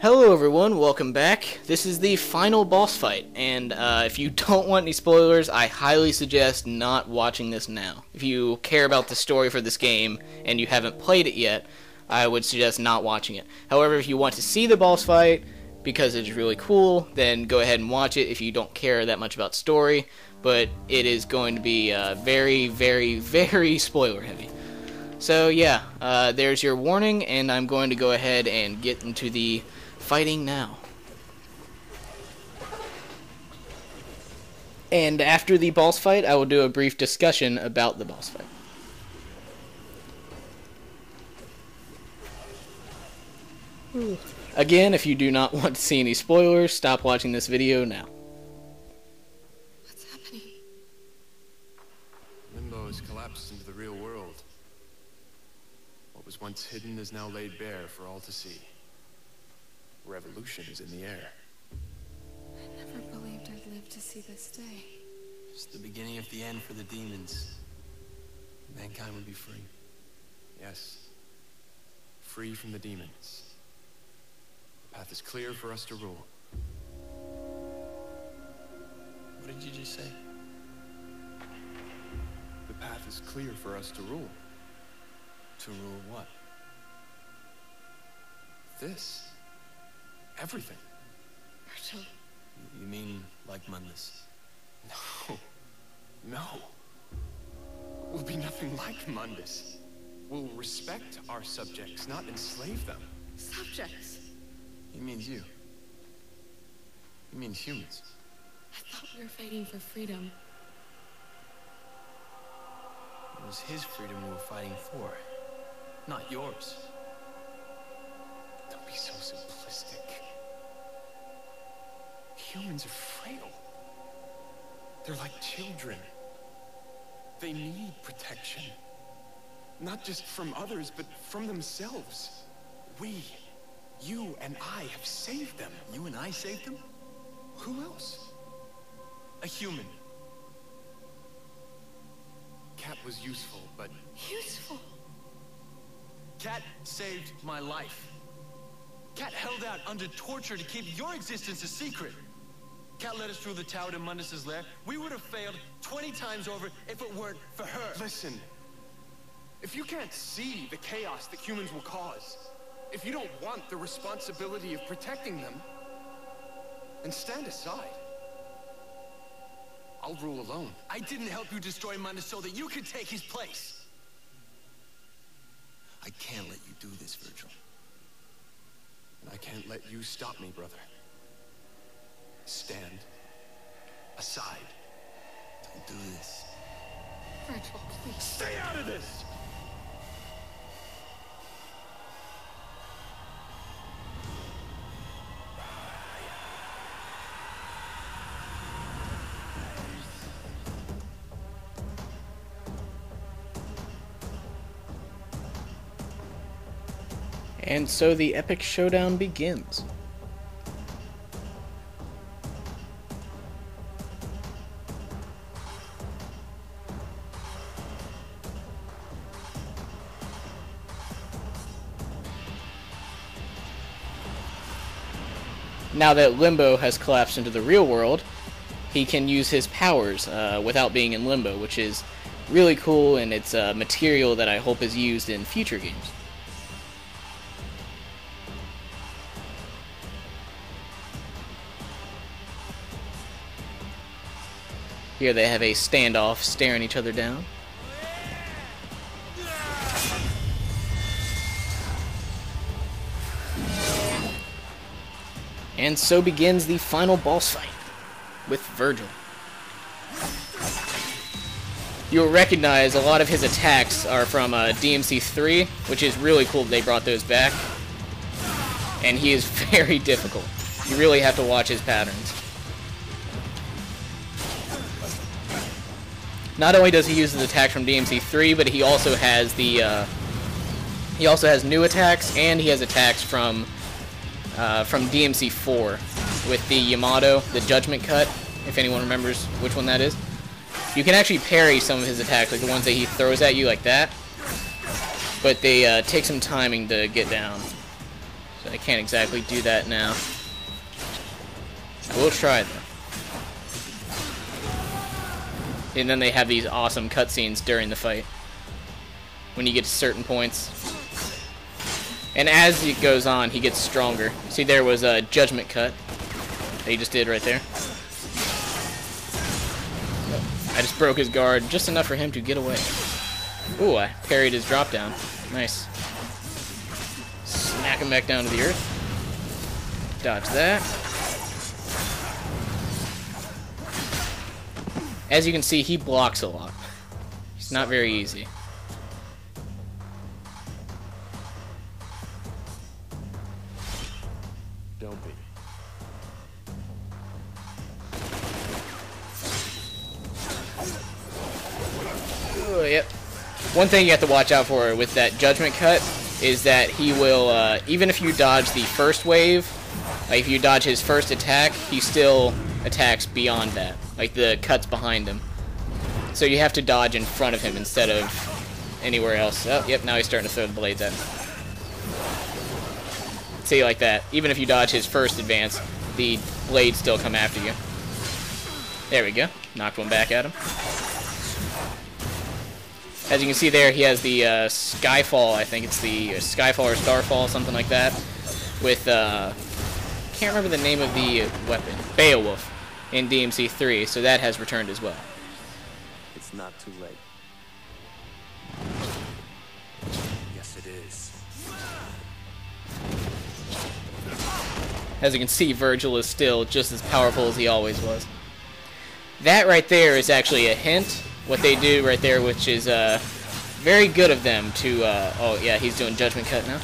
Hello everyone, welcome back. This is the final boss fight, and if you don't want any spoilers, I highly suggest not watching this now. If you care about the story for this game and you haven't played it yet, I would suggest not watching it. However, if you want to see the boss fight because it's really cool, then go ahead and watch it if you don't care that much about story, but it is going to be very, very, very spoiler heavy. So yeah, there's your warning, and I'm going to go ahead and get into the fighting now. And after the boss fight, I will do a brief discussion about the boss fight. Again, if you do not want to see any spoilers, stop watching this video now. What's happening? Limbo has collapsed into the real world. What was once hidden is now laid bare for all to see. Revolution is in the air. I never believed I'd live to see this day. It's the beginning of the end for the demons. Mankind would be free. Yes. Free from the demons. The path is clear for us to rule. What did you just say? The path is clear for us to rule. To rule what? This. Everything. Virgil. You mean like Mundus? No. No. We'll be nothing like Mundus. We'll respect our subjects, not enslave them. Subjects. He means you. He means humans. I thought we were fighting for freedom. It was his freedom we were fighting for, not yours. Don't be so simplistic. Humans are frail. They're like children. They need protection. Not just from others, but from themselves. We, you and I, have saved them. You and I saved them? Who else? A human. Cat was useful, but... Useful. Cat saved my life. Cat held out under torture to keep your existence a secret. Cat led us through the tower to Mundus's lair. We would have failed 20 times over if it weren't for her. Listen. If you can't see the chaos that humans will cause, if you don't want the responsibility of protecting them, then stand aside. I'll rule alone. I didn't help you destroy Mundus so that you could take his place. I can't let you do this, Virgil. And I can't let you stop me, brother. Stand aside. Don't do this. Virgil, please. Stay out of this! And so the epic showdown begins. Now that Limbo has collapsed into the real world, he can use his powers without being in Limbo, which is really cool, and it's material that I hope is used in future games. Here they have a standoff, staring each other down. And so begins the final boss fight with Virgil. You'll recognize a lot of his attacks are from DmC 3, which is really cool that they brought those back. And he is very difficult. You really have to watch his patterns. Not only does he use his attacks from DmC 3, but he also has the new attacks, and he has attacks from DmC 4 with the Yamato, the Judgment Cut, if anyone remembers which one that is. You can actually parry some of his attacks, like the ones that he throws at you like that, but they take some timing to get down. So I can't exactly do that now. I will try though. And then they have these awesome cutscenes during the fight when you get to certain points. And as it goes on, he gets stronger. See, there was a judgment cut that he just did right there. I just broke his guard just enough for him to get away. Ooh, I parried his drop down. Nice. Smack him back down to the earth. Dodge that. As you can see, he blocks a lot. It's not very easy. Don't be. Oh, yep. One thing you have to watch out for with that judgment cut is that he will, even if you dodge the first wave, like if you dodge his first attack, he still attacks beyond that, like the cuts behind him. So you have to dodge in front of him instead of anywhere else. Oh, yep, now he's starting to throw the blades at him. See, like that. Even if you dodge his first advance, the blades still come after you. There we go. Knocked one back at him. As you can see there, he has the Skyfall, I think it's the Skyfall or Starfall, something like that, with, can't remember the name of the weapon, Beowulf, in DmC 3, so that has returned as well. It's not too late. Yes, it is. As you can see, Virgil is still just as powerful as he always was. That right there is actually a hint, what they do right there, which is very good of them to, oh yeah, he's doing Judgment Cut now.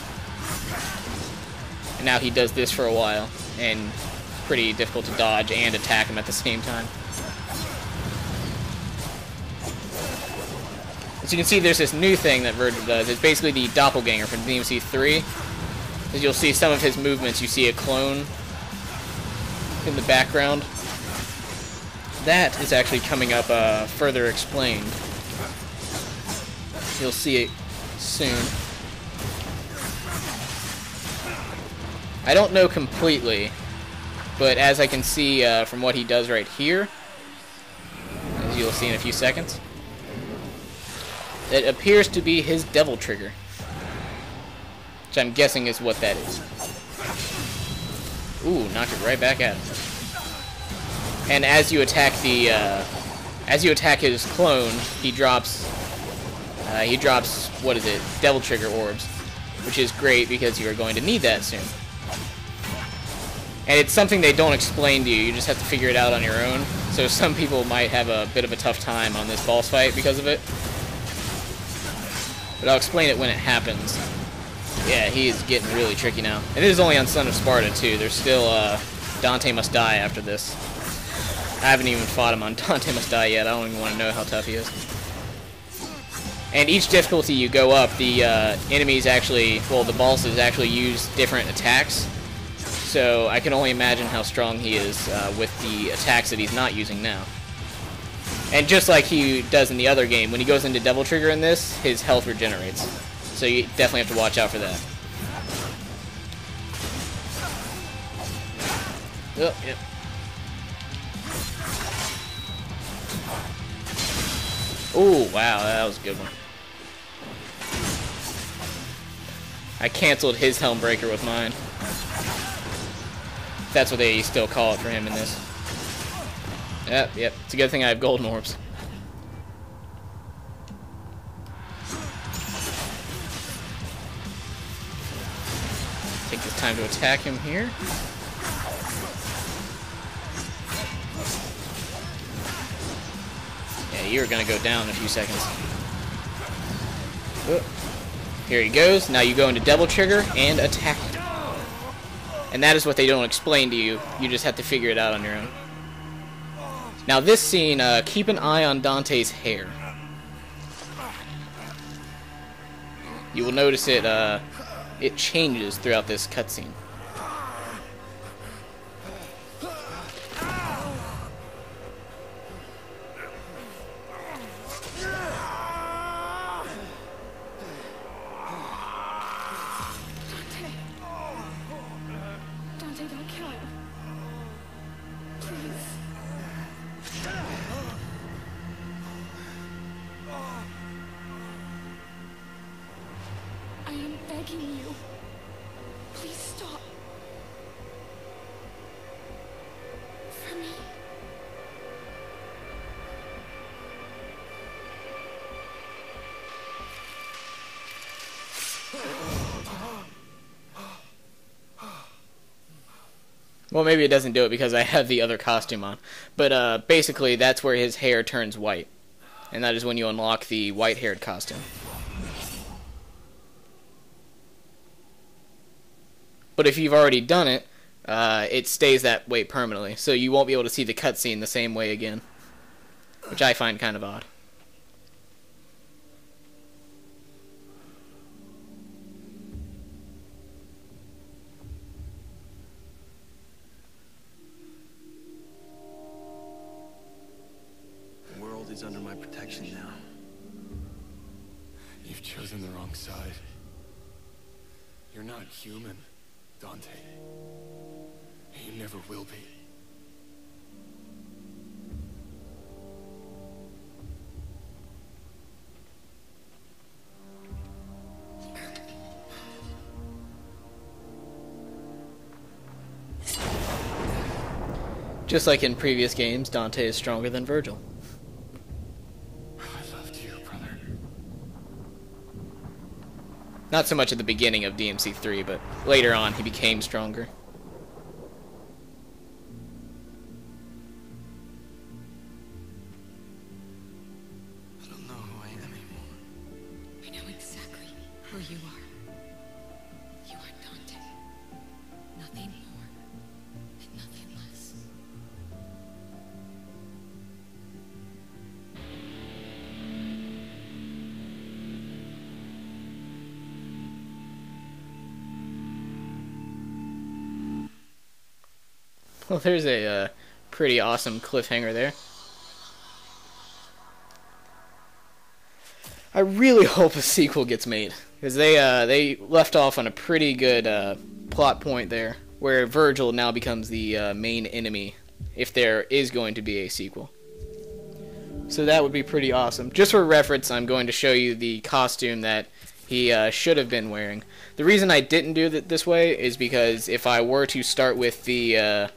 And now he does this for a while, and pretty difficult to dodge and attack him at the same time. As you can see, there's this new thing that Virgil does. It's basically the doppelganger from DmC 3. As you'll see some of his movements, you see a clone in the background. That is actually coming up further explained. You'll see it soon. I don't know completely, but as I can see from what he does right here, as you'll see in a few seconds, it appears to be his devil trigger, which I'm guessing is what that is. Ooh, knocked it right back at him. And as you attack the, as you attack his clone, he drops, what is it, devil trigger orbs, which is great because you are going to need that soon. And it's something they don't explain to you, you just have to figure it out on your own. So some people might have a bit of a tough time on this boss fight because of it. But I'll explain it when it happens. Yeah, he is getting really tricky now. And this is only on Son of Sparta too, there's still, Dante Must Die after this. I haven't even fought him on Dante Must Die yet. I don't even want to know how tough he is. And each difficulty you go up, the enemies actually, well, the bosses actually use different attacks. So I can only imagine how strong he is with the attacks that he's not using now. And just like he does in the other game, when he goes into Devil Trigger in this, his health regenerates. So you definitely have to watch out for that. Oh, yep. Ooh, wow, that was a good one. I canceled his Helm Breaker with mine. That's what they still call it for him in this. Yep, yep. It's a good thing I have golden orbs. Take this time to attack him here. Yeah, you're gonna go down in a few seconds. Oh. Here he goes. Now you go into Devil Trigger and attack him. And that is what they don't explain to you. You just have to figure it out on your own. Now this scene, keep an eye on Dante's hair. You will notice it changes throughout this cutscene. Cat. Please. I am begging you. Please stop. For me. Well, maybe it doesn't do it because I have the other costume on. But basically, that's where his hair turns white. And that is when you unlock the white-haired costume. But if you've already done it, it stays that way permanently. So you won't be able to see the cutscene the same way again. Which I find kind of odd. The world is under my protection now. You've chosen the wrong side. You're not human, Dante. You never will be. Just like in previous games, Dante is stronger than Virgil. I loved you, brother. Not so much at the beginning of DmC 3, but later on he became stronger. I don't know who I am anymore. I know exactly who you are. You are Dante. Nothing more and nothing less. Well, there's a pretty awesome cliffhanger there. I really hope a sequel gets made, because they left off on a pretty good plot point there, where Virgil now becomes the main enemy, if there is going to be a sequel. So that would be pretty awesome. Just for reference, I'm going to show you the costume that he should have been wearing. The reason I didn't do it this way is because if I were to start with the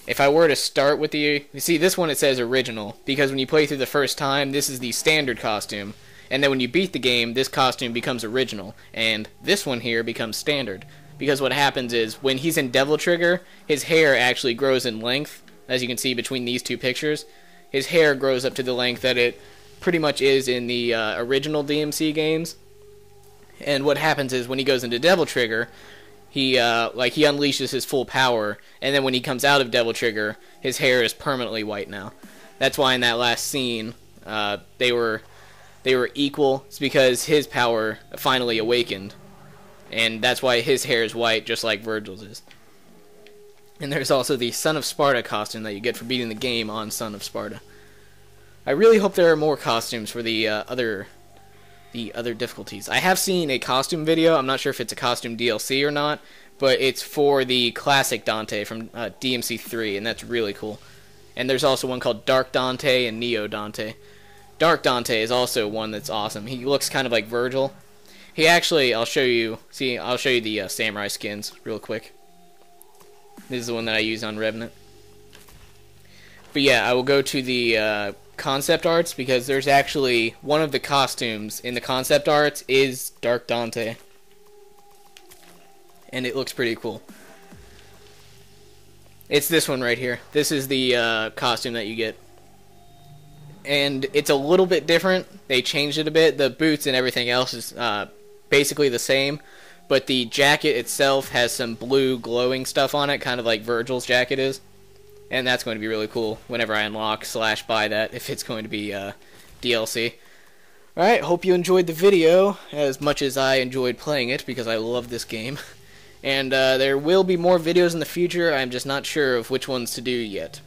you see, this one it says original, because when you play through the first time, this is the standard costume, and then when you beat the game, this costume becomes original, and this one here becomes standard. Because what happens is, when he's in Devil Trigger, his hair actually grows in length, as you can see between these two pictures. His hair grows up to the length that it pretty much is in the original DmC games. And what happens is, when he goes into Devil Trigger, he unleashes his full power, and then when he comes out of Devil Trigger, his hair is permanently white now. That's why in that last scene, they were equal. It's because his power finally awakened, and that's why his hair is white, just like Virgil's is. And there's also the Son of Sparta costume that you get for beating the game on Son of Sparta. I really hope there are more costumes for the other difficulties. I have seen a costume video. I'm not sure if it's a costume DLC or not, but it's for the classic Dante from DmC 3, and that's really cool. And there's also one called Dark Dante and Neo Dante. Dark Dante is also one that's awesome. He looks kind of like Virgil. He actually, I'll show you the samurai skins real quick. This is the one that I use on Revenant. But yeah, I will go to the concept arts, because there's actually one of the costumes in the concept arts is Dark Dante, and it looks pretty cool. It's this one right here. This is the costume that you get, and it's a little bit different. They changed it a bit. The boots and everything else is basically the same, but the jacket itself has some blue glowing stuff on it, kind of like Virgil's jacket is. And that's going to be really cool whenever I unlock / buy that, if it's going to be DLC. Alright, hope you enjoyed the video as much as I enjoyed playing it, because I love this game. And there will be more videos in the future. I'm just not sure of which ones to do yet.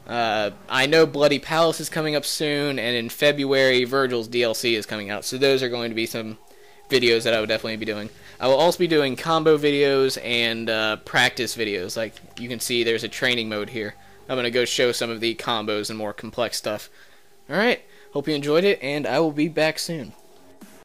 I know Bloody Palace is coming up soon, and in February, Virgil's DLC is coming out. So those are going to be some videos that I would definitely be doing. I will also be doing combo videos and practice videos. Like you can see, there's a training mode here. I'm going to go show some of the combos and more complex stuff. Alright, hope you enjoyed it, and I will be back soon.